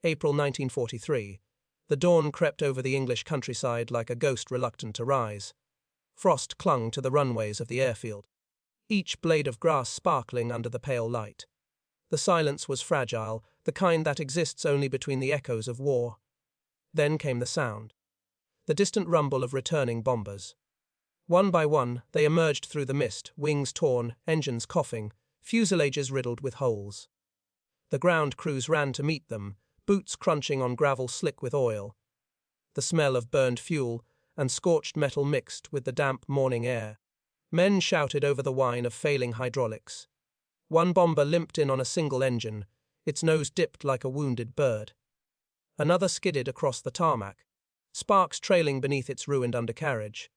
April 1943. The dawn crept over the English countryside like a ghost reluctant to rise. Frost clung to the runways of the airfield, each blade of grass sparkling under the pale light. The silence was fragile, the kind that exists only between the echoes of war. Then came the sound. The distant rumble of returning bombers. One by one, they emerged through the mist, wings torn, engines coughing, fuselages riddled with holes. The ground crews ran to meet them, boots crunching on gravel slick with oil. The smell of burned fuel and scorched metal mixed with the damp morning air. Men shouted over the whine of failing hydraulics. One bomber limped in on a single engine, its nose dipped like a wounded bird. Another skidded across the tarmac, sparks trailing beneath its ruined undercarriage.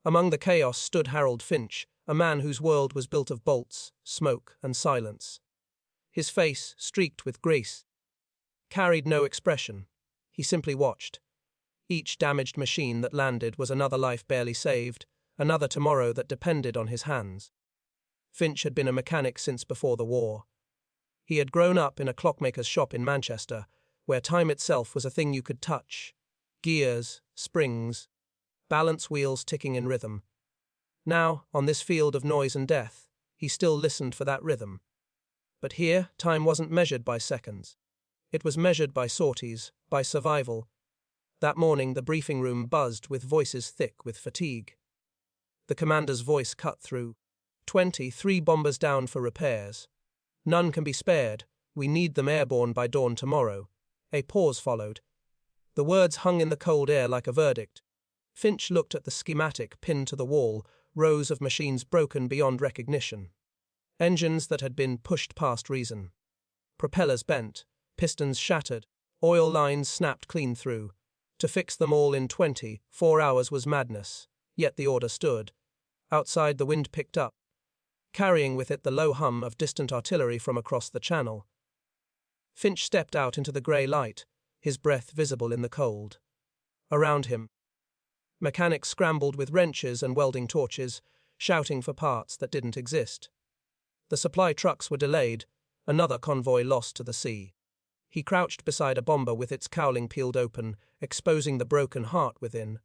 Among the chaos stood Harold Finch, a man whose world was built of bolts, smoke, and silence. His face, streaked with grease, carried no expression. He simply watched. Each damaged machine that landed was another life barely saved, another tomorrow that depended on his hands. Finch had been a mechanic since before the war. He had grown up in a clockmaker's shop in Manchester, where time itself was a thing you could touch. Gears, springs, balance wheels ticking in rhythm. Now, on this field of noise and death, he still listened for that rhythm. But here, time wasn't measured by seconds. It was measured by sorties, by survival. That morning, the briefing room buzzed with voices thick with fatigue. The commander's voice cut through. 23 bombers down for repairs. None can be spared. We need them airborne by dawn tomorrow. A pause followed. The words hung in the cold air like a verdict. Finch looked at the schematic pinned to the wall, rows of machines broken beyond recognition. Engines that had been pushed past reason. Propellers bent, pistons shattered, oil lines snapped clean through. To fix them all in 24 hours was madness, yet the order stood. Outside, the wind picked up, carrying with it the low hum of distant artillery from across the channel. Finch stepped out into the grey light, his breath visible in the cold. Around him, mechanics scrambled with wrenches and welding torches, shouting for parts that didn't exist. The supply trucks were delayed, another convoy lost to the sea. He crouched beside a bomber with its cowling peeled open, exposing the broken heart within.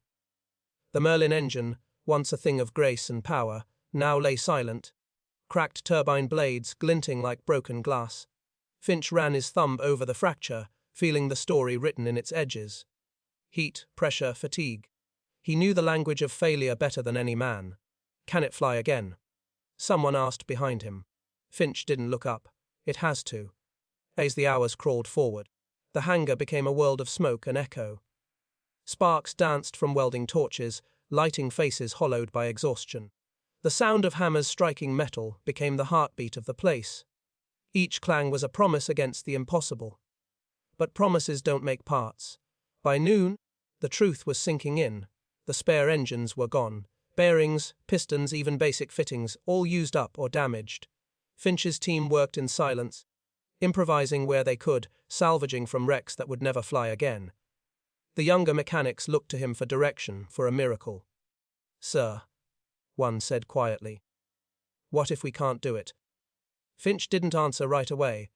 The Merlin engine, once a thing of grace and power, now lay silent, cracked turbine blades glinting like broken glass. Finch ran his thumb over the fracture, feeling the story written in its edges. Heat, pressure, fatigue. He knew the language of failure better than any man. Can it fly again? Someone asked behind him. Finch didn't look up. It has to. As the hours crawled forward, the hangar became a world of smoke and echo. Sparks danced from welding torches, lighting faces hollowed by exhaustion. The sound of hammers striking metal became the heartbeat of the place. Each clang was a promise against the impossible. But promises don't make parts. By noon, the truth was sinking in. The spare engines were gone. Bearings, pistons, even basic fittings, all used up or damaged. Finch's team worked in silence, improvising where they could, salvaging from wrecks that would never fly again. The younger mechanics looked to him for direction, for a miracle. "Sir," one said quietly, "what if we can't do it?" Finch didn't answer right away.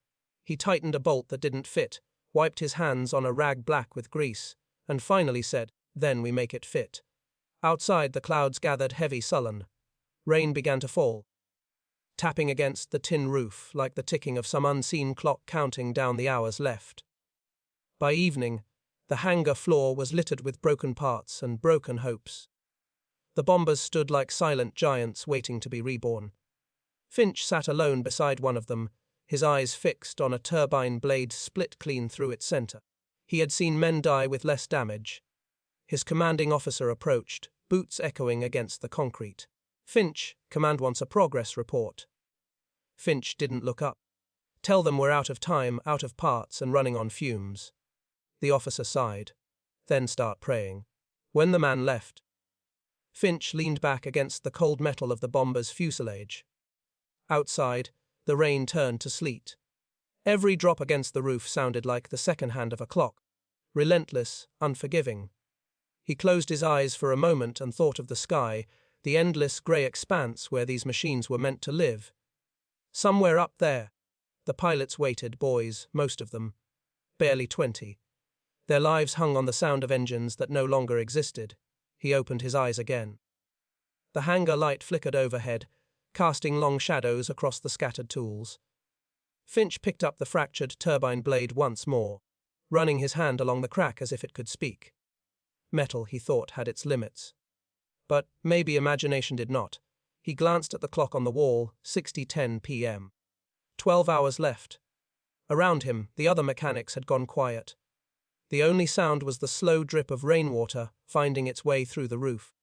He tightened a bolt that didn't fit, wiped his hands on a rag black with grease, and finally said, "Then we make it fit." Outside, the clouds gathered heavy, sullen. Rain began to fall, tapping against the tin roof like the ticking of some unseen clock counting down the hours left. By evening, the hangar floor was littered with broken parts and broken hopes. The bombers stood like silent giants waiting to be reborn. Finch sat alone beside one of them, his eyes fixed on a turbine blade split clean through its center. He had seen men die with less damage. His commanding officer approached, boots echoing against the concrete. "Finch, command wants a progress report." Finch didn't look up. "Tell them we're out of time, out of parts, and running on fumes." The officer sighed. "Then start praying." When the man left, Finch leaned back against the cold metal of the bomber's fuselage. Outside, the rain turned to sleet. Every drop against the roof sounded like the second hand of a clock, relentless, unforgiving. He closed his eyes for a moment and thought of the sky, the endless grey expanse where these machines were meant to live. Somewhere up there, the pilots waited, boys, most of them. barely 20. Their lives hung on the sound of engines that no longer existed. He opened his eyes again. The hangar light flickered overhead, casting long shadows across the scattered tools. Finch picked up the fractured turbine blade once more, running his hand along the crack as if it could speak. Metal, he thought, had its limits. But maybe imagination did not. He glanced at the clock on the wall, 60:10 p.m. 12 hours left. Around him, the other mechanics had gone quiet. The only sound was the slow drip of rainwater finding its way through the roof.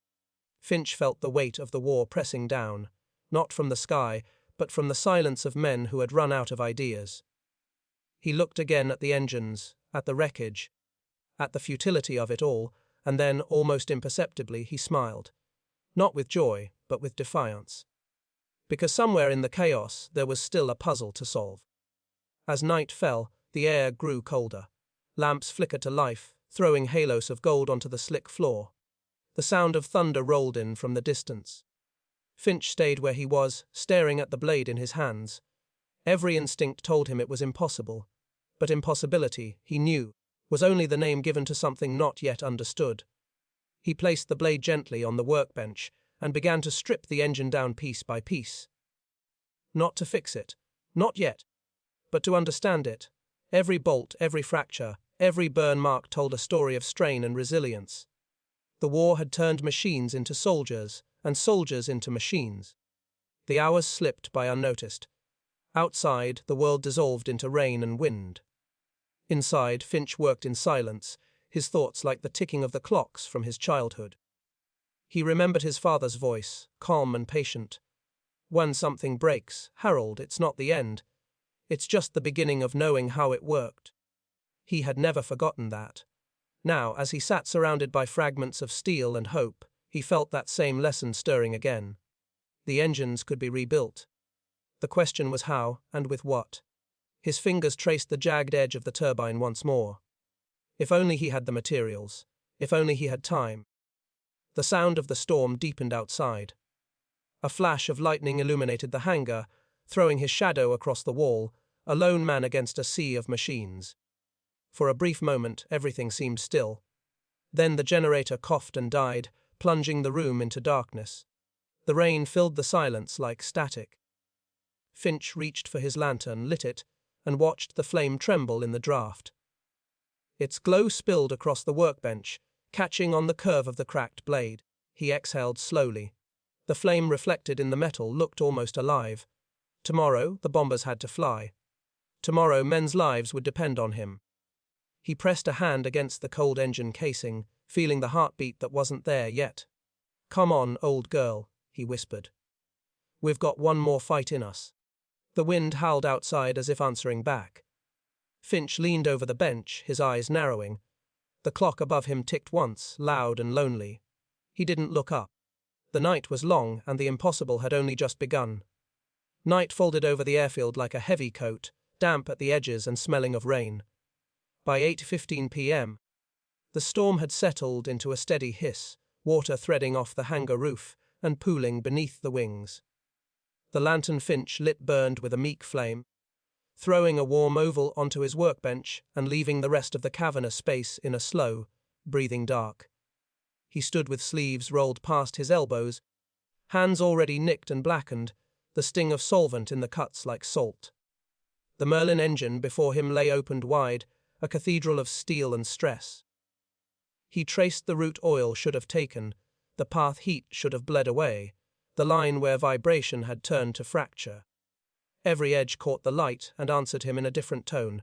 Finch felt the weight of the war pressing down, not from the sky, but from the silence of men who had run out of ideas. He looked again at the engines, at the wreckage, at the futility of it all, and then, almost imperceptibly, he smiled. Not with joy, but with defiance. Because somewhere in the chaos there was still a puzzle to solve. As night fell, the air grew colder. Lamps flickered to life, throwing halos of gold onto the slick floor. The sound of thunder rolled in from the distance. Finch stayed where he was, staring at the blade in his hands. Every instinct told him it was impossible. But impossibility, he knew, was only the name given to something not yet understood. He placed the blade gently on the workbench and began to strip the engine down piece by piece. Not to fix it, not yet, but to understand it. Every bolt, every fracture, every burn mark told a story of strain and resilience. The war had turned machines into soldiers, and soldiers into machines. The hours slipped by unnoticed. Outside, the world dissolved into rain and wind. Inside, Finch worked in silence, his thoughts like the ticking of the clocks from his childhood. He remembered his father's voice, calm and patient. When something breaks, Harold, it's not the end. It's just the beginning of knowing how it worked. He had never forgotten that. Now, as he sat surrounded by fragments of steel and hope, he felt that same lesson stirring again. The engines could be rebuilt. The question was how, and with what. His fingers traced the jagged edge of the turbine once more. If only he had the materials. If only he had time. The sound of the storm deepened outside. A flash of lightning illuminated the hangar, throwing his shadow across the wall, a lone man against a sea of machines. For a brief moment, everything seemed still. Then the generator coughed and died, plunging the room into darkness. The rain filled the silence like static. Finch reached for his lantern, lit it, and watched the flame tremble in the draught. Its glow spilled across the workbench, catching on the curve of the cracked blade. He exhaled slowly. The flame reflected in the metal looked almost alive. Tomorrow, the bombers had to fly. Tomorrow, men's lives would depend on him. He pressed a hand against the cold engine casing, feeling the heartbeat that wasn't there yet. "Come on, old girl," he whispered. "We've got one more fight in us." The wind howled outside as if answering back. Finch leaned over the bench, his eyes narrowing. The clock above him ticked once, loud and lonely. He didn't look up. The night was long, and the impossible had only just begun. Night folded over the airfield like a heavy coat, damp at the edges and smelling of rain. By 8:15 p.m., the storm had settled into a steady hiss, water threading off the hangar roof and pooling beneath the wings. The lantern Finch lit burned with a meek flame, throwing a warm oval onto his workbench and leaving the rest of the cavernous space in a slow, breathing dark. He stood with sleeves rolled past his elbows, hands already nicked and blackened, the sting of solvent in the cuts like salt. The Merlin engine before him lay opened wide, a cathedral of steel and stress. He traced the route oil should have taken, the path heat should have bled away, the line where vibration had turned to fracture. Every edge caught the light and answered him in a different tone.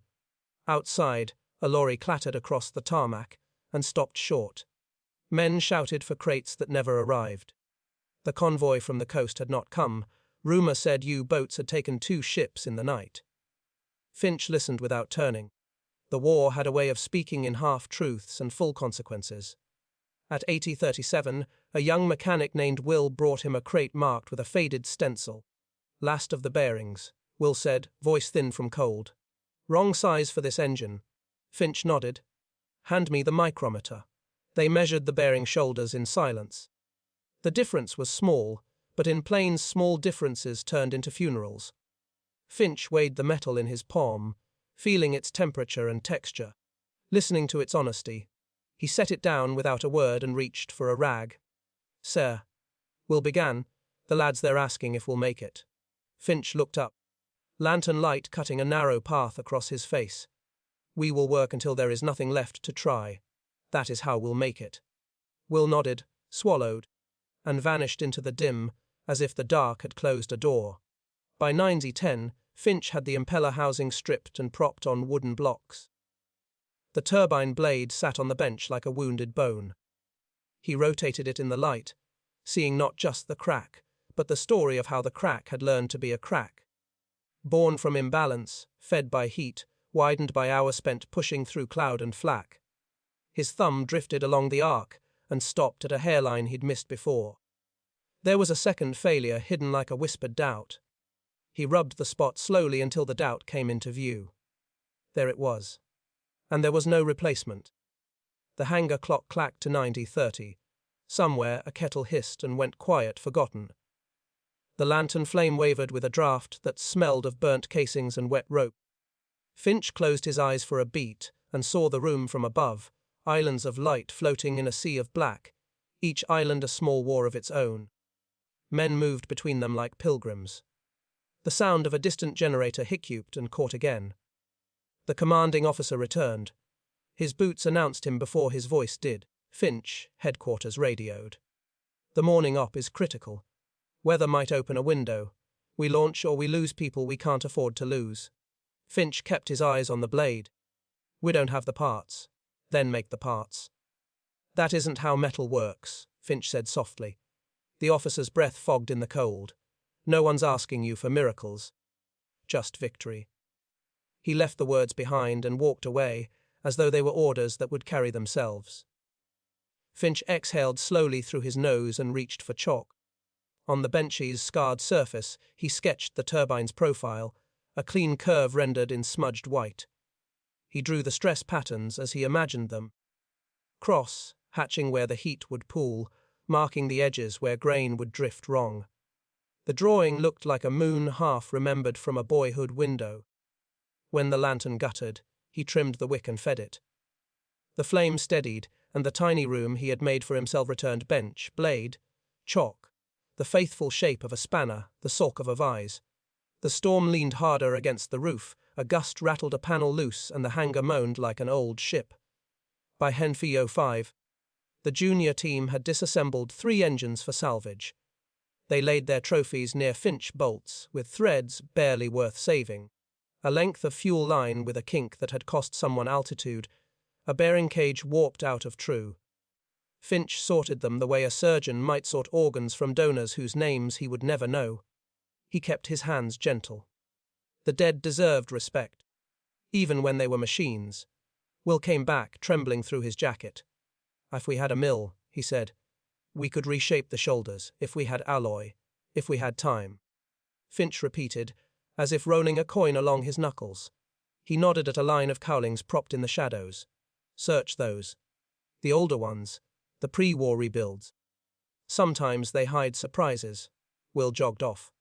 Outside, a lorry clattered across the tarmac and stopped short. Men shouted for crates that never arrived. The convoy from the coast had not come. Rumor said U-boats had taken 2 ships in the night. Finch listened without turning. The war had a way of speaking in half-truths and full consequences. At 80:37, a young mechanic named Will brought him a crate marked with a faded stencil. "Last of the bearings," Will said, voice thin from cold. "Wrong size for this engine." Finch nodded. "Hand me the micrometer." They measured the bearing shoulders in silence. The difference was small, but in planes small differences turned into funerals. Finch weighed the metal in his palm, feeling its temperature and texture, listening to its honesty. He set it down without a word and reached for a rag. "Sir, we'll begin. The lads they're asking if we'll make it." Finch looked up, lantern light cutting a narrow path across his face. "We will work until there is nothing left to try. That is how we'll make it." Will nodded, swallowed, and vanished into the dim, as if the dark had closed a door. By 90:10, Finch had the impeller housing stripped and propped on wooden blocks. The turbine blade sat on the bench like a wounded bone. He rotated it in the light, seeing not just the crack, but the story of how the crack had learned to be a crack. Born from imbalance, fed by heat, widened by hours spent pushing through cloud and flak. His thumb drifted along the arc and stopped at a hairline he'd missed before. There was a second failure hidden like a whispered doubt. He rubbed the spot slowly until the doubt came into view. There it was. And there was no replacement. The hangar clock clacked to 90:30. Somewhere a kettle hissed and went quiet, forgotten. The lantern flame wavered with a draft that smelled of burnt casings and wet rope. Finch closed his eyes for a beat and saw the room from above, islands of light floating in a sea of black, each island a small war of its own. Men moved between them like pilgrims. The sound of a distant generator hiccoughed and caught again. The commanding officer returned. His boots announced him before his voice did. "Finch, headquarters radioed. The morning op is critical. Weather might open a window. We launch or we lose people we can't afford to lose." Finch kept his eyes on the blade. "We don't have the parts. Then make the parts." "That isn't how metal works," Finch said softly. The officer's breath fogged in the cold. "No one's asking you for miracles. Just victory." He left the words behind and walked away, as though they were orders that would carry themselves. Finch exhaled slowly through his nose and reached for chalk. On the bench's scarred surface, he sketched the turbine's profile, a clean curve rendered in smudged white. He drew the stress patterns as he imagined them. Cross, hatching where the heat would pool, marking the edges where grain would drift wrong. The drawing looked like a moon half remembered from a boyhood window. When the lantern guttered, he trimmed the wick and fed it. The flame steadied, and the tiny room he had made for himself returned bench, blade, chalk, the faithful shape of a spanner, the sulk of a vise. The storm leaned harder against the roof, a gust rattled a panel loose, and the hangar moaned like an old ship. By 10:05, the junior team had disassembled 3 engines for salvage. They laid their trophies near Finch bolts, with threads barely worth saving. A length of fuel line with a kink that had cost someone altitude, a bearing cage warped out of true. Finch sorted them the way a surgeon might sort organs from donors whose names he would never know. He kept his hands gentle. The dead deserved respect, even when they were machines. Will came back, trembling through his jacket. "If we had a mill," he said, "we could reshape the shoulders, if we had alloy, if we had time." Finch repeated, as if rolling a coin along his knuckles. He nodded at a line of cowlings propped in the shadows. "Search those. The older ones, the pre-war rebuilds. Sometimes they hide surprises." Will jogged off.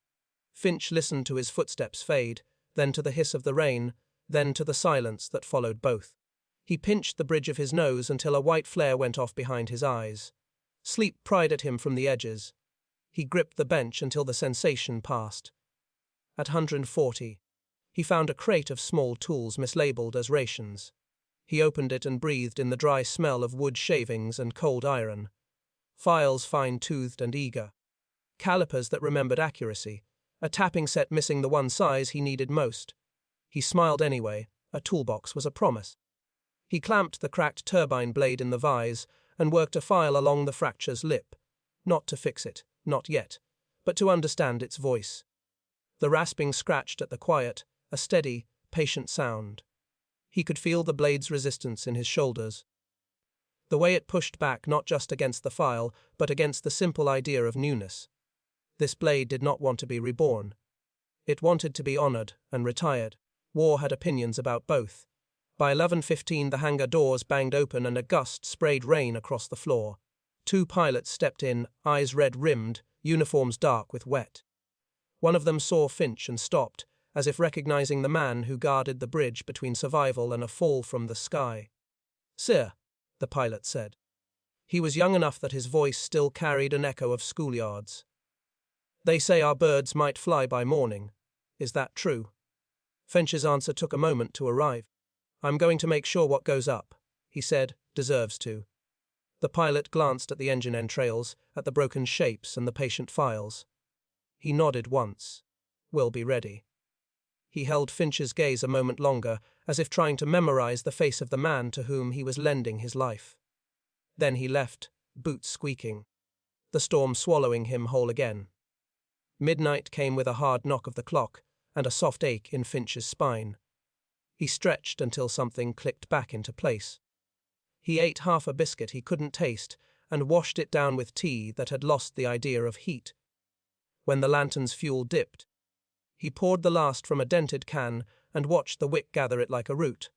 Finch listened to his footsteps fade, then to the hiss of the rain, then to the silence that followed both. He pinched the bridge of his nose until a white flare went off behind his eyes. Sleep pried at him from the edges. He gripped the bench until the sensation passed. At 140, he found a crate of small tools mislabeled as rations. He opened it and breathed in the dry smell of wood shavings and cold iron. Files fine-toothed and eager. Calipers that remembered accuracy. A tapping set missing the one size he needed most. He smiled anyway. A toolbox was a promise. He clamped the cracked turbine blade in the vise and worked a file along the fracture's lip. Not to fix it, not yet, but to understand its voice. The rasping scratched at the quiet, a steady, patient sound. He could feel the blade's resistance in his shoulders. The way it pushed back not just against the file, but against the simple idea of newness. This blade did not want to be reborn. It wanted to be honored and retired. War had opinions about both. By 11:15 the hangar doors banged open and a gust sprayed rain across the floor. 2 pilots stepped in, eyes red-rimmed, uniforms dark with wet. One of them saw Finch and stopped, as if recognizing the man who guarded the bridge between survival and a fall from the sky. "Sir," the pilot said. He was young enough that his voice still carried an echo of schoolyards. "They say our birds might fly by morning. Is that true?" Finch's answer took a moment to arrive. "I'm going to make sure what goes up," he said, "deserves to." The pilot glanced at the engine entrails, at the broken shapes and the patient files. He nodded once. "We'll be ready." He held Finch's gaze a moment longer, as if trying to memorize the face of the man to whom he was lending his life. Then he left, boots squeaking, the storm swallowing him whole again. Midnight came with a hard knock of the clock and a soft ache in Finch's spine. He stretched until something clicked back into place. He ate half a biscuit he couldn't taste and washed it down with tea that had lost the idea of heat. When the lantern's fuel dipped, he poured the last from a dented can and watched the wick gather it like a root.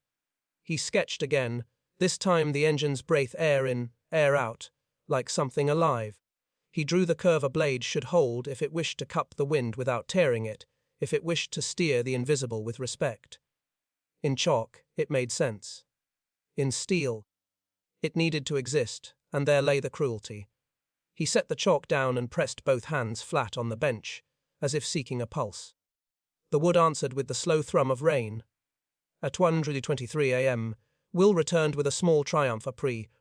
He sketched again, this time the engines breathe air in, air out, like something alive. He drew the curve a blade should hold if it wished to cup the wind without tearing it, if it wished to steer the invisible with respect. In chalk, it made sense. In steel, it needed to exist, and there lay the cruelty. He set the chalk down and pressed both hands flat on the bench, as if seeking a pulse. The wood answered with the slow thrum of rain. At 1:23 a.m., Will returned with a small Triumph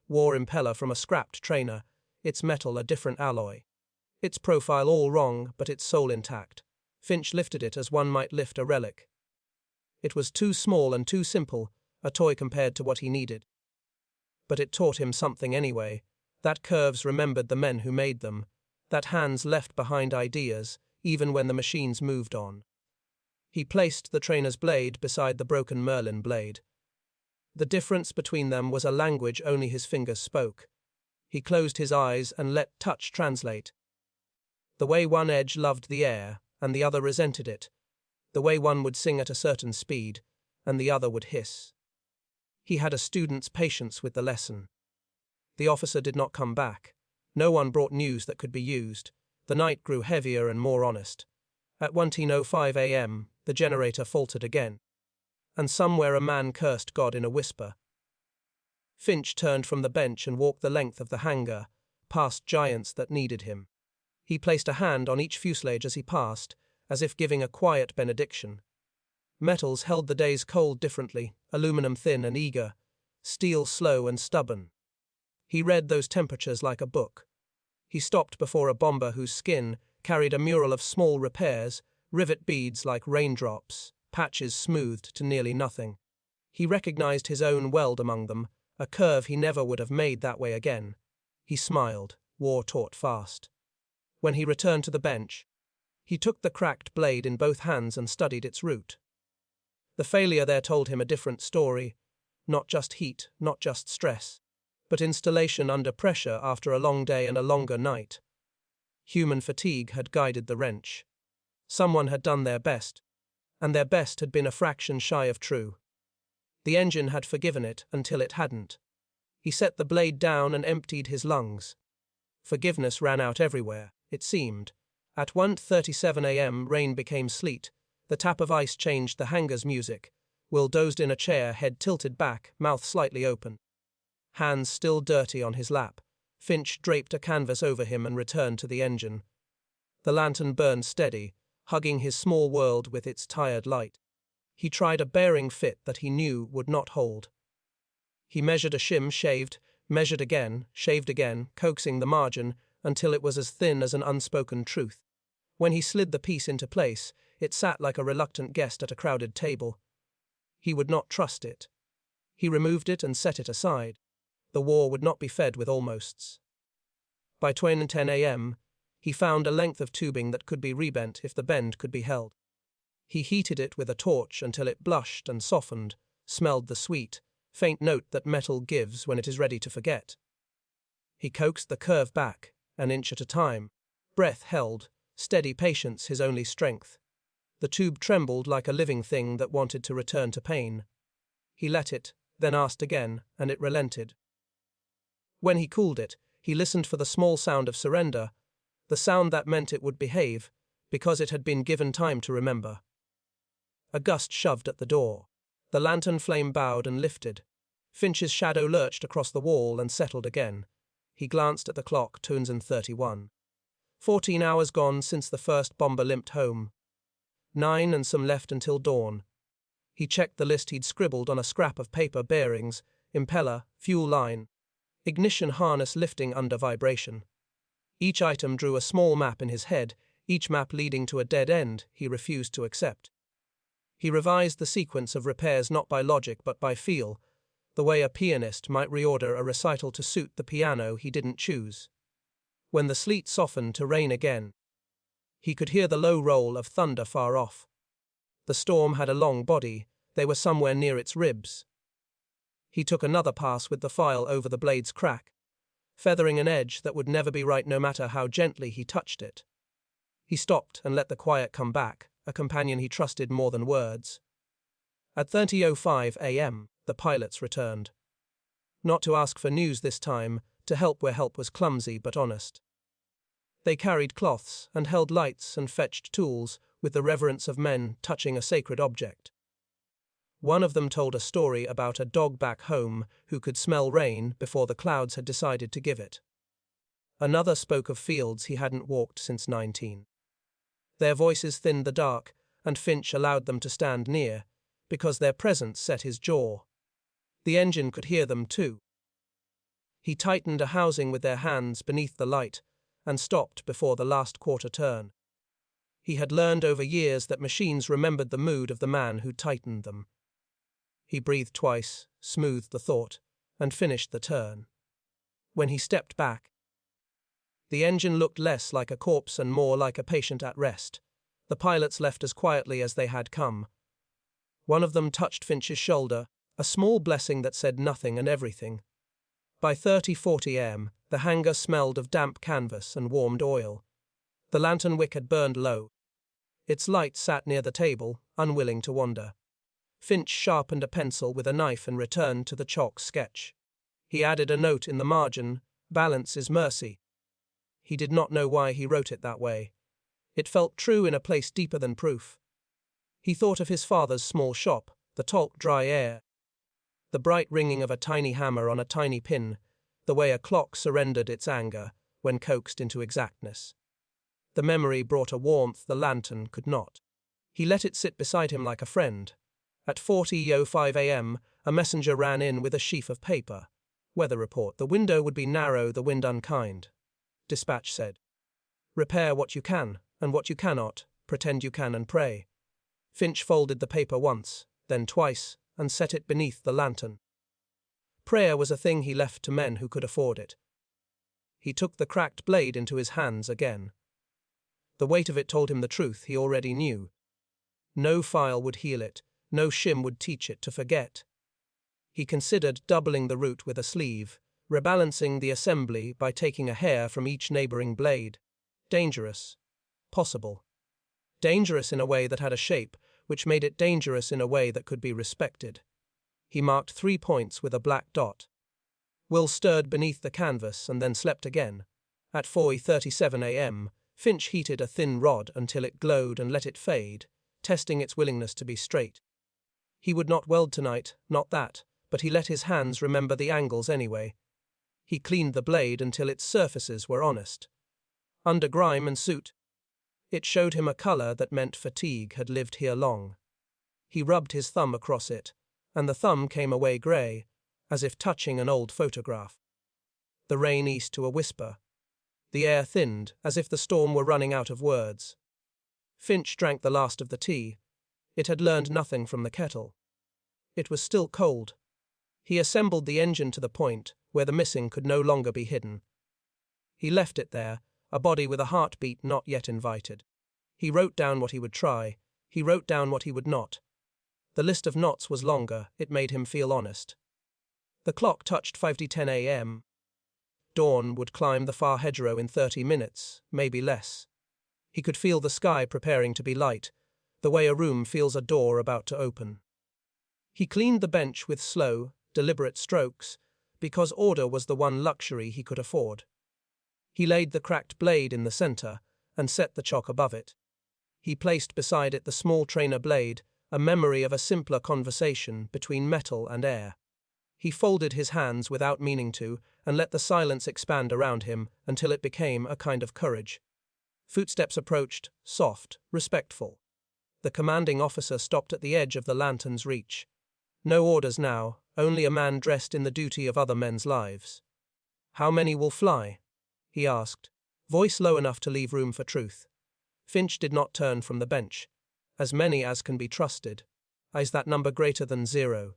war impeller from a scrapped trainer, its metal a different alloy. Its profile all wrong, but its soul intact. Finch lifted it as one might lift a relic. It was too small and too simple, a toy compared to what he needed. But it taught him something anyway. That curves remembered the men who made them, that hands left behind ideas, even when the machines moved on. He placed the trainer's blade beside the broken Merlin blade. The difference between them was a language only his fingers spoke. He closed his eyes and let touch translate. The way one edge loved the air, and the other resented it. The way one would sing at a certain speed, and the other would hiss. He had a student's patience with the lesson. The officer did not come back. No one brought news that could be used. The night grew heavier and more honest. At 1:05 a.m., the generator faltered again. And somewhere a man cursed God in a whisper. Finch turned from the bench and walked the length of the hangar, past giants that needed him. He placed a hand on each fuselage as he passed, as if giving a quiet benediction. Metals held the day's cold differently, aluminum thin and eager, steel slow and stubborn. He read those temperatures like a book. He stopped before a bomber whose skin carried a mural of small repairs, rivet beads like raindrops, patches smoothed to nearly nothing. He recognized his own weld among them, a curve he never would have made that way again. He smiled, war taught fast. When he returned to the bench, he took the cracked blade in both hands and studied its root. The failure there told him a different story, not just heat, not just stress, but installation under pressure after a long day and a longer night. Human fatigue had guided the wrench. Someone had done their best, and their best had been a fraction shy of true. The engine had forgiven it until it hadn't. He set the blade down and emptied his lungs. Forgiveness ran out everywhere, it seemed. At 1:37 a.m. rain became sleet. The tap of ice changed the hangar's music. Will dozed in a chair, head tilted back, mouth slightly open. Hands still dirty on his lap. Finch draped a canvas over him and returned to the engine. The lantern burned steady, hugging his small world with its tired light. He tried a bearing fit that he knew would not hold. He measured a shim, shaved, measured again, shaved again, coaxing the margin until it was as thin as an unspoken truth. When he slid the piece into place, it sat like a reluctant guest at a crowded table. He would not trust it. He removed it and set it aside. The war would not be fed with almosts. By 10 a.m., he found a length of tubing that could be rebent if the bend could be held. He heated it with a torch until it blushed and softened, smelled the sweet, faint note that metal gives when it is ready to forget. He coaxed the curve back, an inch at a time. Breath held, steady patience his only strength. The tube trembled like a living thing that wanted to return to pain. He let it, then asked again, and it relented. When he cooled it, he listened for the small sound of surrender, the sound that meant it would behave, because it had been given time to remember. A gust shoved at the door. The lantern flame bowed and lifted. Finch's shadow lurched across the wall and settled again. He glanced at the clock, 2:31. 14 hours gone since the first bomber limped home. 9 and some left until dawn. He checked the list he'd scribbled on a scrap of paper: bearings, impeller, fuel line, ignition harness lifting under vibration. Each item drew a small map in his head, each map leading to a dead end he refused to accept. He revised the sequence of repairs not by logic but by feel, the way a pianist might reorder a recital to suit the piano he didn't choose. When the sleet softened to rain again, he could hear the low roll of thunder far off. The storm had a long body, they were somewhere near its ribs. He took another pass with the file over the blade's crack, feathering an edge that would never be right no matter how gently he touched it. He stopped and let the quiet come back, a companion he trusted more than words. At 30:05 a.m., the pilots returned. Not to ask for news this time, to help where help was clumsy but honest. They carried cloths and held lights and fetched tools with the reverence of men touching a sacred object. One of them told a story about a dog back home who could smell rain before the clouds had decided to give it. Another spoke of fields he hadn't walked since 19. Their voices thinned the dark, and Finch allowed them to stand near, because their presence set his jaw. The engine could hear them too. He tightened a housing with their hands beneath the light, and stopped before the last quarter turn. He had learned over years that machines remembered the mood of the man who tightened them. He breathed twice, smoothed the thought, and finished the turn. When he stepped back, the engine looked less like a corpse and more like a patient at rest. The pilots left as quietly as they had come. One of them touched Finch's shoulder, a small blessing that said nothing and everything. By 30:40 am, the hangar smelled of damp canvas and warmed oil. The lantern wick had burned low. Its light sat near the table, unwilling to wander. Finch sharpened a pencil with a knife and returned to the chalk sketch. He added a note in the margin: "Balance is mercy." He did not know why he wrote it that way. It felt true in a place deeper than proof. He thought of his father's small shop, the talc dry air, the bright ringing of a tiny hammer on a tiny pin, the way a clock surrendered its anger when coaxed into exactness. The memory brought a warmth the lantern could not. He let it sit beside him like a friend. At 40:05 a.m., a messenger ran in with a sheaf of paper. Weather report: the window would be narrow, the wind unkind. Dispatch said, "Repair what you can, and what you cannot, pretend you can and pray." Finch folded the paper once, then twice, and set it beneath the lantern. Prayer was a thing he left to men who could afford it. He took the cracked blade into his hands again. The weight of it told him the truth he already knew. No file would heal it, no shim would teach it to forget. He considered doubling the route with a sleeve, rebalancing the assembly by taking a hair from each neighboring blade. Dangerous. Possible. Dangerous in a way that had a shape, which made it dangerous in a way that could be respected. He marked 3 points with a black dot. Will stirred beneath the canvas and then slept again. At 4:37 a.m., Finch heated a thin rod until it glowed and let it fade, testing its willingness to be straight. He would not weld tonight, not that, but he let his hands remember the angles anyway. He cleaned the blade until its surfaces were honest. Under grime and soot, it showed him a color that meant fatigue had lived here long. He rubbed his thumb across it, and the thumb came away grey, as if touching an old photograph. The rain eased to a whisper. The air thinned, as if the storm were running out of words. Finch drank the last of the tea. It had learned nothing from the kettle. It was still cold. He assembled the engine to the point where the missing could no longer be hidden. He left it there, a body with a heartbeat not yet invited. He wrote down what he would try. He wrote down what he would not. The list of nots was longer, it made him feel honest. The clock touched 5:10 a.m. Dawn would climb the far hedgerow in 30 minutes, maybe less. He could feel the sky preparing to be light, the way a room feels a door about to open. He cleaned the bench with slow, deliberate strokes, because order was the one luxury he could afford. He laid the cracked blade in the center and set the chalk above it. He placed beside it the small trainer blade, a memory of a simpler conversation between metal and air. He folded his hands without meaning to, and let the silence expand around him until it became a kind of courage. Footsteps approached, soft, respectful. The commanding officer stopped at the edge of the lantern's reach. No orders now, only a man dressed in the duty of other men's lives. "How many will fly?" he asked, voice low enough to leave room for truth. Finch did not turn from the bench. "As many as can be trusted." "Is that number greater than 0?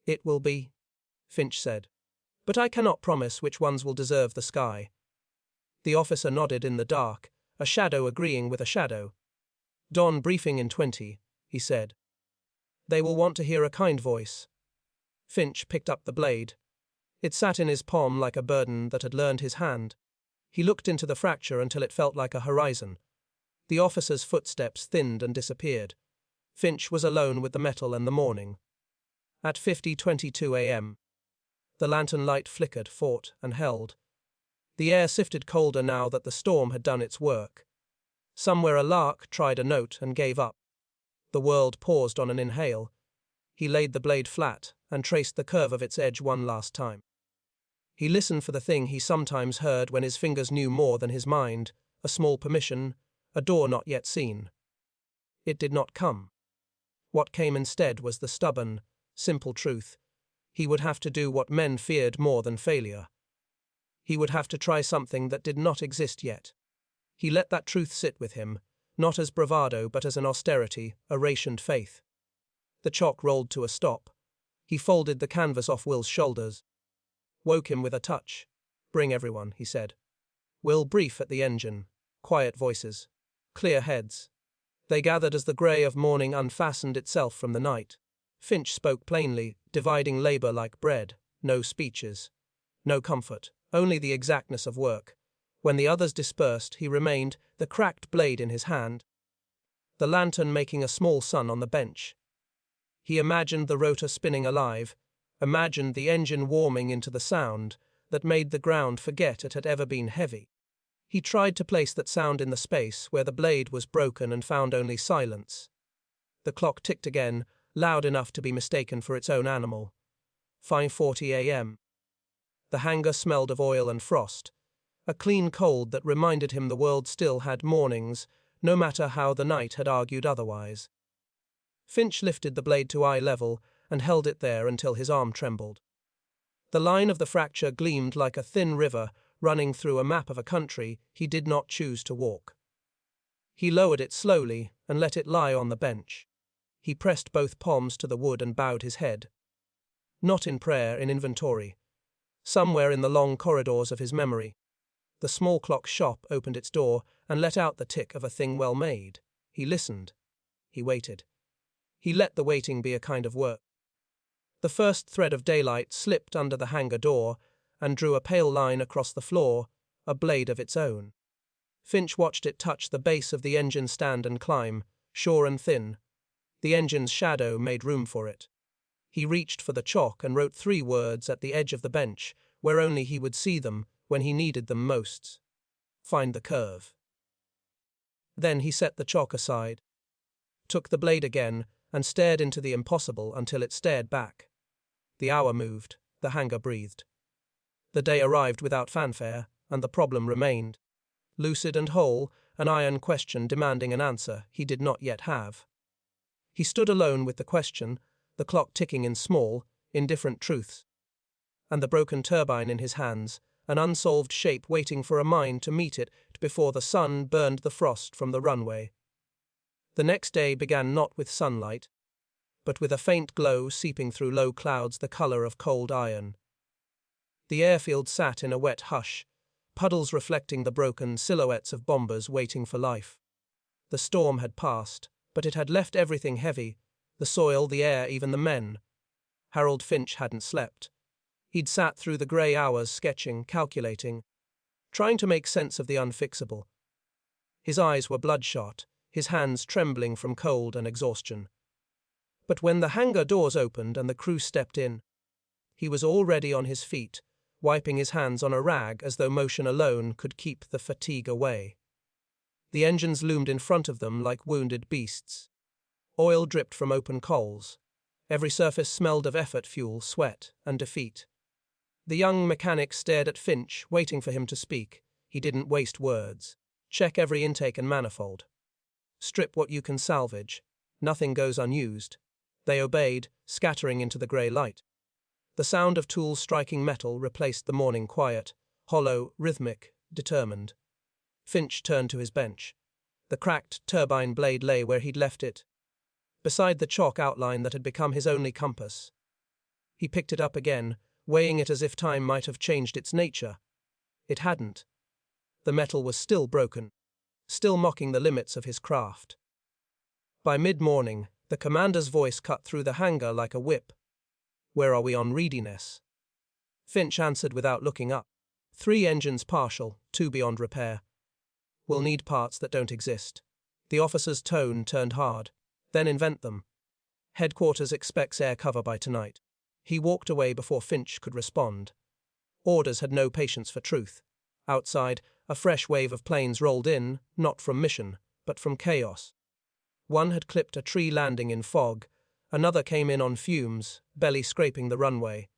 "It will be," Finch said. "But I cannot promise which ones will deserve the sky." The officer nodded in the dark, a shadow agreeing with a shadow. "Dawn briefing in 20, he said. "They will want to hear a kind voice." Finch picked up the blade. It sat in his palm like a burden that had learned his hand. He looked into the fracture until it felt like a horizon. The officer's footsteps thinned and disappeared. Finch was alone with the metal and the morning. At 50:22 a.m. The lantern light flickered, fought, and held. The air sifted colder now that the storm had done its work. Somewhere a lark tried a note and gave up. The world paused on an inhale. He laid the blade flat and traced the curve of its edge one last time. He listened for the thing he sometimes heard when his fingers knew more than his mind, a small permission, a door not yet seen. It did not come. What came instead was the stubborn, simple truth. He would have to do what men feared more than failure. He would have to try something that did not exist yet. He let that truth sit with him, not as bravado but as an austerity, a rationed faith. The chalk rolled to a stop. He folded the canvas off Will's shoulders. Woke him with a touch. "Bring everyone," he said. Will brief at the engine. Quiet voices. Clear heads. They gathered as the grey of morning unfastened itself from the night. Finch spoke plainly, dividing labour like bread. No speeches. No comfort. Only the exactness of work. When the others dispersed, he remained, the cracked blade in his hand. The lantern making a small sun on the bench. He imagined the rotor spinning alive, imagined the engine warming into the sound that made the ground forget it had ever been heavy. He tried to place that sound in the space where the blade was broken and found only silence. The clock ticked again, loud enough to be mistaken for its own animal. 5:40 a.m. The hangar smelled of oil and frost, a clean cold that reminded him the world still had mornings, no matter how the night had argued otherwise. Finch lifted the blade to eye level and held it there until his arm trembled. The line of the fracture gleamed like a thin river running through a map of a country he did not choose to walk. He lowered it slowly and let it lie on the bench. He pressed both palms to the wood and bowed his head. Not in prayer, in inventory. Somewhere in the long corridors of his memory. The small clock shop opened its door and let out the tick of a thing well made. He listened. He waited. He let the waiting be a kind of work. The first thread of daylight slipped under the hangar door and drew a pale line across the floor, a blade of its own. Finch watched it touch the base of the engine stand and climb, sure and thin. The engine's shadow made room for it. He reached for the chalk and wrote 3 words at the edge of the bench, where only he would see them when he needed them most. Find the curve. Then he set the chalk aside, took the blade again, and stared into the impossible until it stared back. The hour moved, the hangar breathed. The day arrived without fanfare, and the problem remained. Lucid and whole, an iron question demanding an answer he did not yet have. He stood alone with the question, the clock ticking in small, indifferent truths, and the broken turbine in his hands, an unsolved shape waiting for a mind to meet it before the sun burned the frost from the runway. The next day began not with sunlight, but with a faint glow seeping through low clouds the color of cold iron. The airfield sat in a wet hush, puddles reflecting the broken silhouettes of bombers waiting for life. The storm had passed, but it had left everything heavy, the soil, the air, even the men. Harold Finch hadn't slept. He'd sat through the grey hours sketching, calculating, trying to make sense of the unfixable. His eyes were bloodshot, his hands trembling from cold and exhaustion. But when the hangar doors opened and the crew stepped in, he was already on his feet, wiping his hands on a rag as though motion alone could keep the fatigue away. The engines loomed in front of them like wounded beasts. Oil dripped from open coals. Every surface smelled of effort, fuel, sweat, and defeat. The young mechanic stared at Finch, waiting for him to speak. He didn't waste words. Check every intake and manifold. Strip what you can salvage. Nothing goes unused. They obeyed, scattering into the grey light. The sound of tools striking metal replaced the morning quiet, hollow, rhythmic, determined. Finch turned to his bench. The cracked turbine blade lay where he'd left it, beside the chalk outline that had become his only compass. He picked it up again, weighing it as if time might have changed its nature. It hadn't. The metal was still broken, still mocking the limits of his craft. By mid-morning, the commander's voice cut through the hangar like a whip. "Where are we on readiness?" Finch answered without looking up. 3 engines partial, 2 beyond repair. "We'll need parts that don't exist." The officer's tone turned hard. "Then invent them. Headquarters expects air cover by tonight." He walked away before Finch could respond. Orders had no patience for truth. Outside, a fresh wave of planes rolled in, not from mission, but from chaos. One had clipped a tree landing in fog. Another came in on fumes, belly scraping the runway.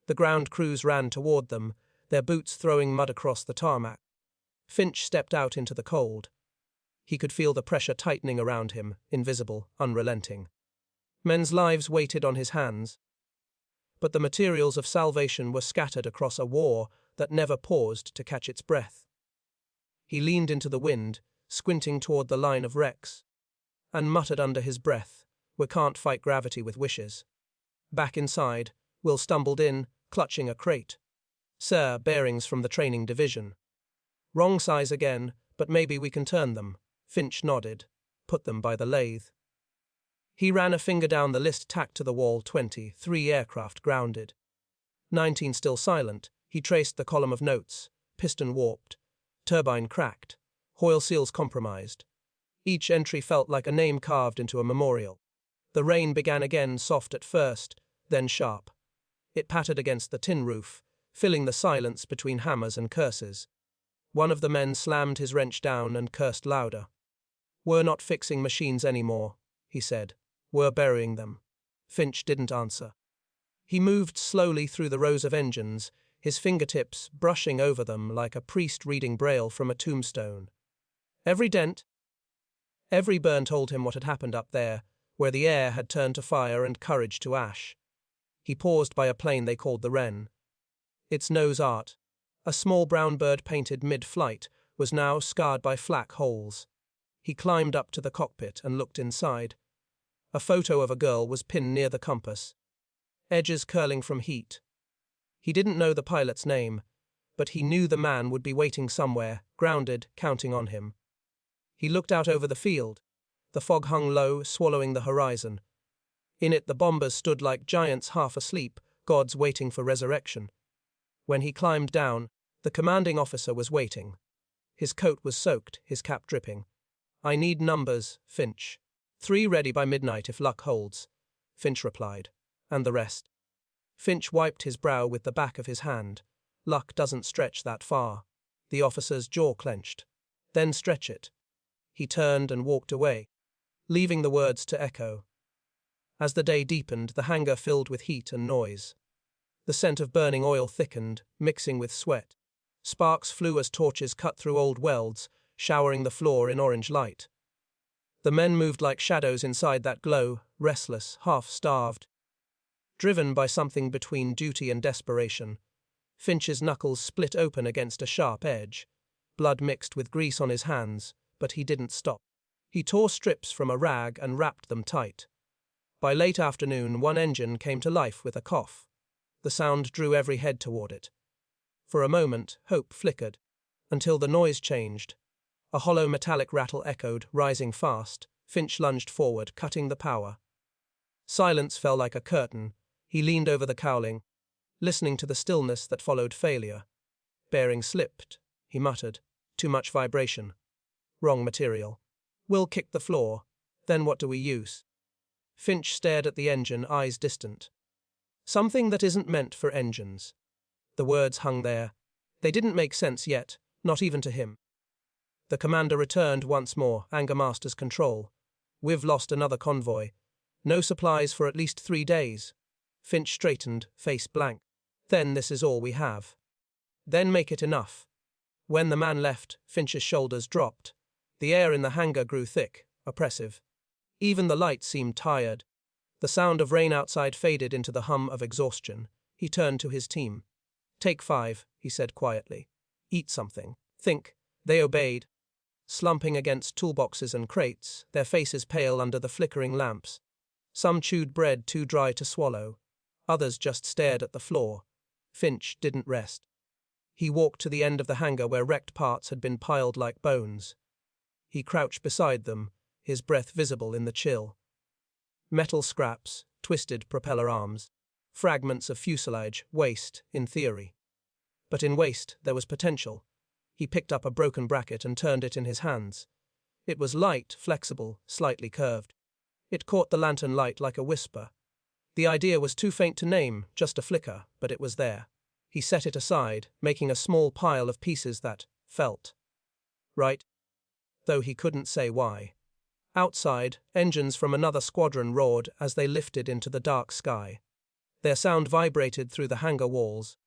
The ground crews ran toward them, their boots throwing mud across the tarmac. Finch stepped out into the cold. He could feel the pressure tightening around him, invisible, unrelenting. Men's lives waited on his hands. But the materials of salvation were scattered across a war that never paused to catch its breath. He leaned into the wind, squinting toward the line of wrecks, and muttered under his breath, "We can't fight gravity with wishes." Back inside, Will stumbled in, clutching a crate. "Sir, bearings from the training division." "Wrong size again, but maybe we can turn them." Finch nodded. "Put them by the lathe." He ran a finger down the list tacked to the wall. 20, 3 aircraft grounded. 19 still silent. He traced the column of notes. Piston warped. Turbine cracked. Oil seals compromised. Each entry felt like a name carved into a memorial. The rain began again, soft at first, then sharp. It pattered against the tin roof, filling the silence between hammers and curses. One of the men slammed his wrench down and cursed louder. "We're not fixing machines anymore," he said. "We're burying them." Finch didn't answer. He moved slowly through the rows of engines, his fingertips brushing over them like a priest reading braille from a tombstone. Every dent, every burn told him what had happened up there, where the air had turned to fire and courage to ash. He paused by a plane they called the Wren. Its nose art, a small brown bird painted mid-flight, was now scarred by flak holes. He climbed up to the cockpit and looked inside. A photo of a girl was pinned near the compass, edges curling from heat. He didn't know the pilot's name, but he knew the man would be waiting somewhere, grounded, counting on him. He looked out over the field. The fog hung low, swallowing the horizon. In it the bombers stood like giants half asleep, gods waiting for resurrection. When he climbed down, the commanding officer was waiting. His coat was soaked, his cap dripping. "I need numbers, Finch. 3 ready by midnight if luck holds," Finch replied. "And the rest?" Finch wiped his brow with the back of his hand. "Luck doesn't stretch that far." The officer's jaw clenched. "Then stretch it." He turned and walked away, leaving the words to echo. As the day deepened, the hangar filled with heat and noise. The scent of burning oil thickened, mixing with sweat. Sparks flew as torches cut through old welds, showering the floor in orange light. The men moved like shadows inside that glow, restless, half-starved. Driven by something between duty and desperation, Finch's knuckles split open against a sharp edge. Blood mixed with grease on his hands, but he didn't stop. He tore strips from a rag and wrapped them tight. By late afternoon, one engine came to life with a cough. The sound drew every head toward it. For a moment, hope flickered, until the noise changed. A hollow metallic rattle echoed, rising fast. Finch lunged forward, cutting the power. Silence fell like a curtain. He leaned over the cowling, listening to the stillness that followed failure. "Bearing slipped," he muttered. "Too much vibration. Wrong material. Will kicked the floor. Then what do we use?" Finch stared at the engine, eyes distant. "Something that isn't meant for engines." The words hung there. They didn't make sense yet, not even to him. The commander returned once more, Angermaster's control. We've lost another convoy. No supplies for at least 3 days. Finch straightened, face blank. Then this is all we have. Then make it enough. When the man left, Finch's shoulders dropped. The air in the hangar grew thick, oppressive. Even the light seemed tired. The sound of rain outside faded into the hum of exhaustion. He turned to his team. "Take 5, he said quietly. "Eat something. Think." They obeyed, slumping against toolboxes and crates, their faces pale under the flickering lamps. Some chewed bread too dry to swallow. Others just stared at the floor. Finch didn't rest. He walked to the end of the hangar where wrecked parts had been piled like bones. He crouched beside them, his breath visible in the chill. Metal scraps, twisted propeller arms, fragments of fuselage, waste, in theory. But in waste there was potential. He picked up a broken bracket and turned it in his hands. It was light, flexible, slightly curved. It caught the lantern light like a whisper. The idea was too faint to name, just a flicker, but it was there. He set it aside, making a small pile of pieces that felt right, though he couldn't say why. Outside, engines from another squadron roared as they lifted into the dark sky. Their sound vibrated through the hangar walls,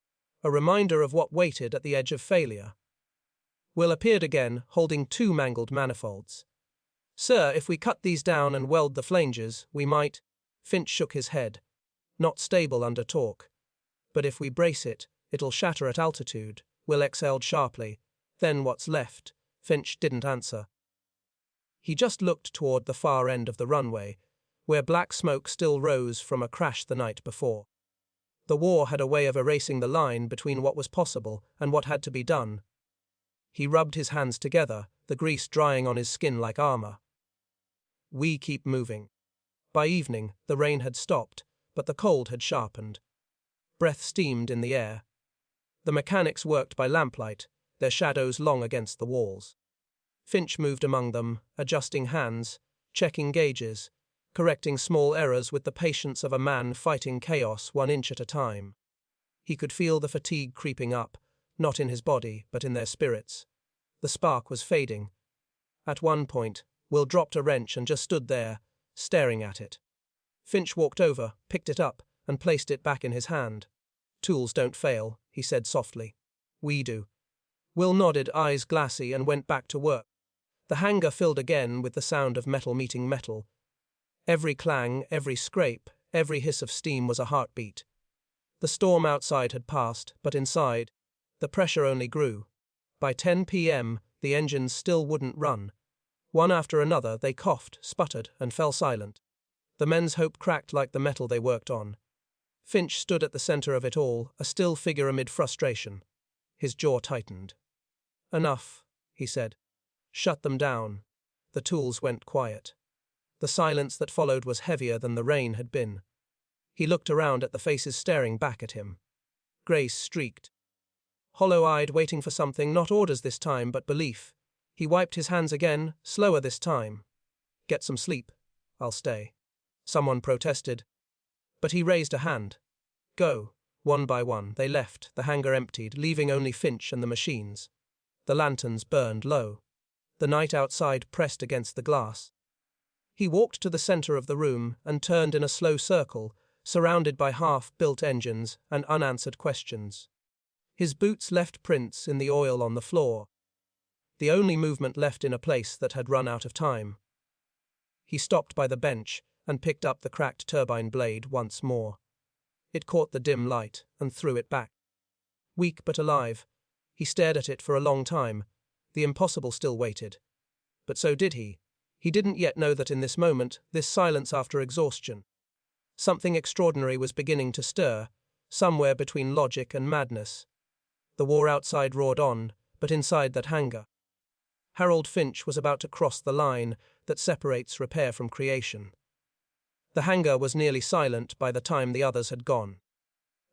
a reminder of what waited at the edge of failure. Will appeared again, holding 2 mangled manifolds. "Sir, if we cut these down and weld the flanges, we might—" Finch shook his head. "Not stable under torque. But if we brace it, it'll shatter at altitude." Will exhaled sharply. "Then what's left?" Finch didn't answer. He just looked toward the far end of the runway, where black smoke still rose from a crash the night before. The war had a way of erasing the line between what was possible and what had to be done. He rubbed his hands together, the grease drying on his skin like armor. We keep moving. By evening, the rain had stopped, but the cold had sharpened. Breath steamed in the air. The mechanics worked by lamplight, their shadows long against the walls. Finch moved among them, adjusting hands, checking gauges, correcting small errors with the patience of a man fighting chaos 1 inch at a time. He could feel the fatigue creeping up, not in his body, but in their spirits. The spark was fading. At one point, Will dropped a wrench and just stood there, staring at it. Finch walked over, picked it up, and placed it back in his hand. "Tools don't fail," he said softly. "We do." Will nodded, eyes glassy, and went back to work. The hangar filled again with the sound of metal meeting metal. Every clang, every scrape, every hiss of steam was a heartbeat. The storm outside had passed, but inside, the pressure only grew. By 10 p.m., the engines still wouldn't run. One after another, they coughed, sputtered, and fell silent. The men's hope cracked like the metal they worked on. Finch stood at the center of it all, a still figure amid frustration. His jaw tightened. "Enough," he said. "Shut them down." The tools went quiet. The silence that followed was heavier than the rain had been. He looked around at the faces staring back at him. Grace streaked. Hollow-eyed, waiting for something, not orders this time, but belief. He wiped his hands again, slower this time. "Get some sleep. I'll stay." Someone protested, but he raised a hand. "Go." One by one, they left, the hangar emptied, leaving only Finch and the machines. The lanterns burned low. The night outside pressed against the glass. He walked to the center of the room and turned in a slow circle, surrounded by half-built engines and unanswered questions. His boots left prints in the oil on the floor, the only movement left in a place that had run out of time. He stopped by the bench and picked up the cracked turbine blade once more. It caught the dim light and threw it back. Weak but alive, he stared at it for a long time. The impossible still waited. But so did he. He didn't yet know that in this moment, this silence after exhaustion, something extraordinary was beginning to stir, somewhere between logic and madness. The war outside roared on, but inside that hangar, Harold Finch was about to cross the line that separates repair from creation. The hangar was nearly silent by the time the others had gone.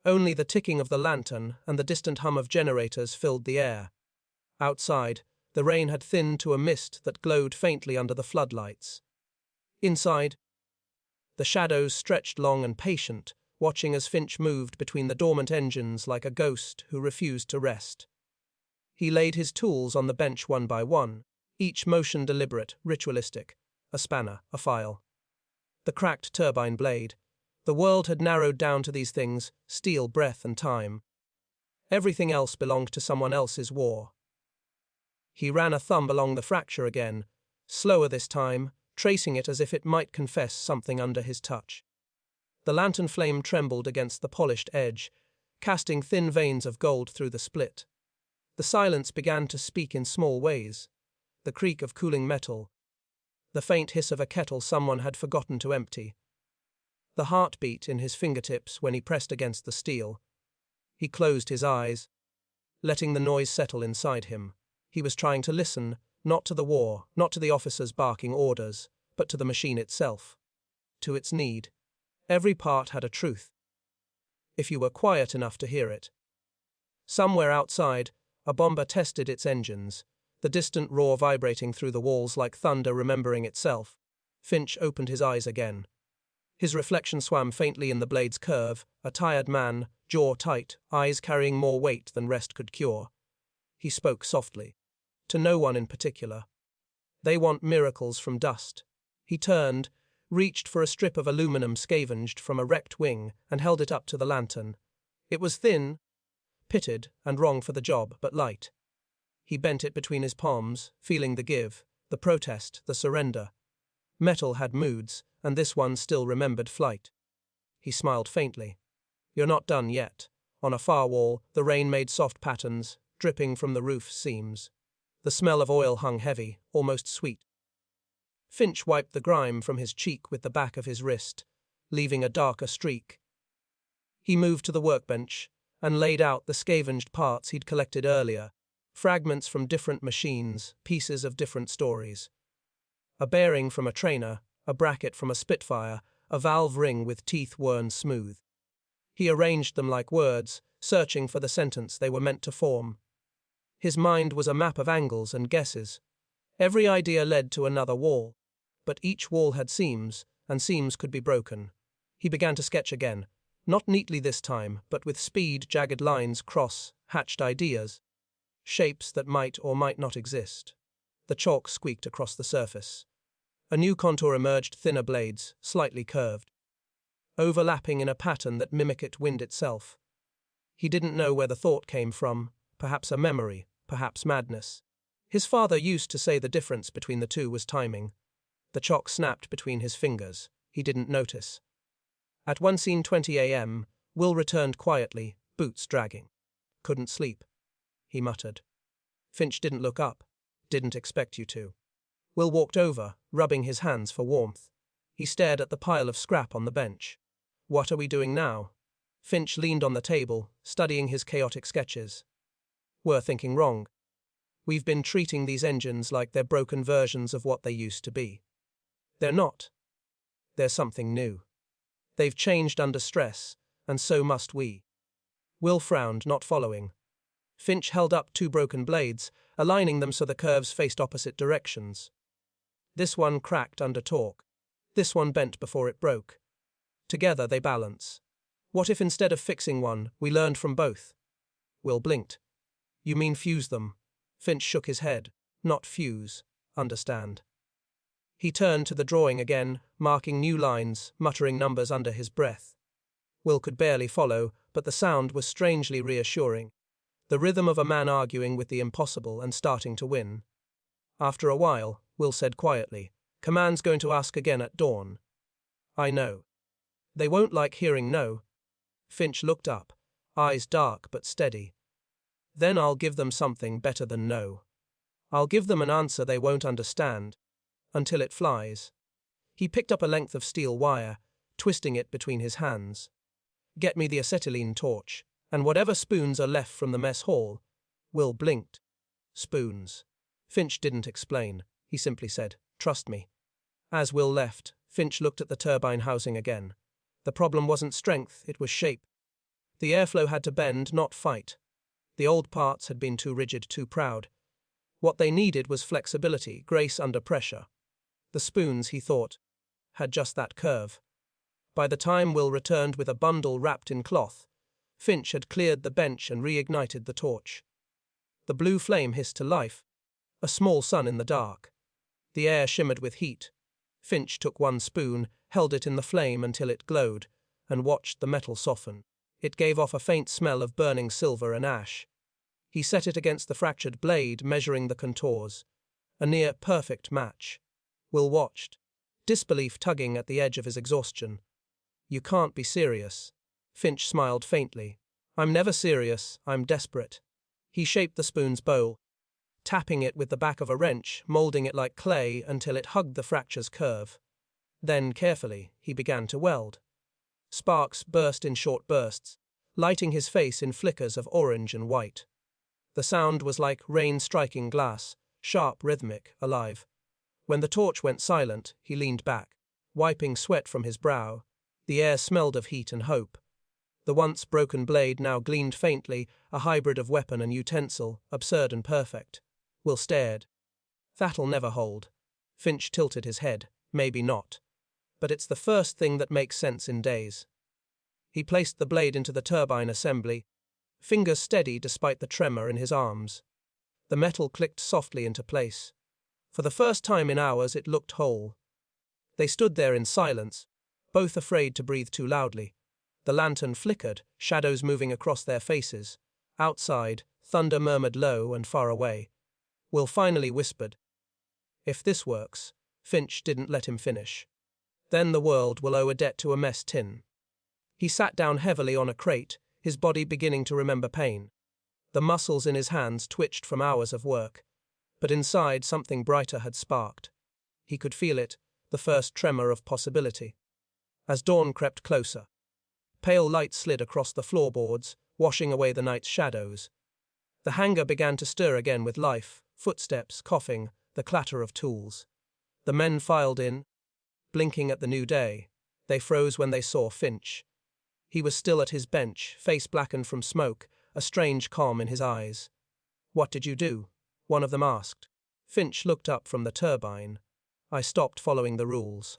Only the ticking of the lantern and the distant hum of generators filled the air. Outside, the rain had thinned to a mist that glowed faintly under the floodlights. Inside, the shadows stretched long and patient, watching as Finch moved between the dormant engines like a ghost who refused to rest. He laid his tools on the bench one by one, each motion deliberate, ritualistic, a spanner, a file. The cracked turbine blade. The world had narrowed down to these things: steel, breath, and time. Everything else belonged to someone else's war. He ran a thumb along the fracture again, slower this time, tracing it as if it might confess something under his touch. The lantern flame trembled against the polished edge, casting thin veins of gold through the split. The silence began to speak in small ways. The creak of cooling metal. The faint hiss of a kettle someone had forgotten to empty. The heartbeat in his fingertips when he pressed against the steel. He closed his eyes, letting the noise settle inside him. He was trying to listen, not to the war, not to the officers barking orders, but to the machine itself. To its need. Every part had a truth. If you were quiet enough to hear it. Somewhere outside, a bomber tested its engines, the distant roar vibrating through the walls like thunder remembering itself. Finch opened his eyes again. His reflection swam faintly in the blade's curve, a tired man, jaw tight, eyes carrying more weight than rest could cure. He spoke softly. To no one in particular. They want miracles from dust. He turned, reached for a strip of aluminum scavenged from a wrecked wing, and held it up to the lantern. It was thin, pitted, and wrong for the job, but light. He bent it between his palms, feeling the give, the protest, the surrender. Metal had moods, and this one still remembered flight. He smiled faintly. You're not done yet. On a far wall, the rain made soft patterns, dripping from the roof seams. The smell of oil hung heavy, almost sweet. Finch wiped the grime from his cheek with the back of his wrist, leaving a darker streak. He moved to the workbench and laid out the scavenged parts he'd collected earlier, fragments from different machines, pieces of different stories. A bearing from a trainer, a bracket from a Spitfire, a valve ring with teeth worn smooth. He arranged them like words, searching for the sentence they were meant to form. His mind was a map of angles and guesses. Every idea led to another wall, but each wall had seams, and seams could be broken. He began to sketch again, not neatly this time, but with speed. Jagged lines cross, hatched ideas, shapes that might or might not exist. The chalk squeaked across the surface. A new contour emerged, thinner blades, slightly curved, overlapping in a pattern that mimicked wind itself. He didn't know where the thought came from, perhaps a memory, perhaps madness. His father used to say the difference between the two was timing. The chalk snapped between his fingers. He didn't notice. At 1:20 a.m., Will returned quietly, boots dragging. Couldn't sleep, he muttered. Finch didn't look up. Didn't expect you to. Will walked over, rubbing his hands for warmth. He stared at the pile of scrap on the bench. What are we doing now? Finch leaned on the table, studying his chaotic sketches. We're thinking wrong. We've been treating these engines like they're broken versions of what they used to be. They're not. They're something new. They've changed under stress, and so must we. Will frowned, not following. Finch held up two broken blades, aligning them so the curves faced opposite directions. This one cracked under torque. This one bent before it broke. Together they balance. What if instead of fixing one, we learned from both? Will blinked. You mean fuse them? Finch shook his head. Not fuse. Understand. He turned to the drawing again, marking new lines, muttering numbers under his breath. Will could barely follow, but the sound was strangely reassuring. The rhythm of a man arguing with the impossible and starting to win. After a while, Will said quietly, Command's going to ask again at dawn. I know. They won't like hearing no. Finch looked up, eyes dark but steady. Then I'll give them something better than no. I'll give them an answer they won't understand. Until it flies. He picked up a length of steel wire, twisting it between his hands. Get me the acetylene torch, and whatever spoons are left from the mess hall. Will blinked. Spoons. Finch didn't explain. He simply said, trust me. As Will left, Finch looked at the turbine housing again. The problem wasn't strength, it was shape. The airflow had to bend, not fight. The old parts had been too rigid, too proud. What they needed was flexibility, grace under pressure. The spoons, he thought, had just that curve. By the time Will returned with a bundle wrapped in cloth, Finch had cleared the bench and reignited the torch. The blue flame hissed to life. A small sun in the dark. The air shimmered with heat. Finch took one spoon, held it in the flame until it glowed, and watched the metal soften. It gave off a faint smell of burning silver and ash. He set it against the fractured blade, measuring the contours. A near-perfect match. Will watched, disbelief tugging at the edge of his exhaustion. "You can't be serious." Finch smiled faintly. "I'm never serious, I'm desperate." He shaped the spoon's bowl, tapping it with the back of a wrench, molding it like clay until it hugged the fracture's curve. Then, carefully, he began to weld. Sparks burst in short bursts, lighting his face in flickers of orange and white. The sound was like rain striking glass, sharp, rhythmic, alive. When the torch went silent, he leaned back, wiping sweat from his brow. The air smelled of heat and hope. The once broken blade now gleamed faintly, a hybrid of weapon and utensil, absurd and perfect. Will stared. "That'll never hold." Finch tilted his head. "Maybe not. But it's the first thing that makes sense in days." He placed the blade into the turbine assembly, fingers steady despite the tremor in his arms. The metal clicked softly into place. For the first time in hours it looked whole. They stood there in silence, both afraid to breathe too loudly. The lantern flickered, shadows moving across their faces. Outside, thunder murmured low and far away. Will finally whispered, "If this works." Finch didn't let him finish. "Then the world will owe a debt to a mess tin." He sat down heavily on a crate, his body beginning to remember pain. The muscles in his hands twitched from hours of work. But inside, something brighter had sparked. He could feel it, the first tremor of possibility. As dawn crept closer, pale light slid across the floorboards, washing away the night's shadows. The hangar began to stir again with life, footsteps, coughing, the clatter of tools. The men filed in, blinking at the new day. They froze when they saw Finch. He was still at his bench, face blackened from smoke, a strange calm in his eyes. "What did you do?" one of them asked. Finch looked up from the turbine. "I stopped following the rules."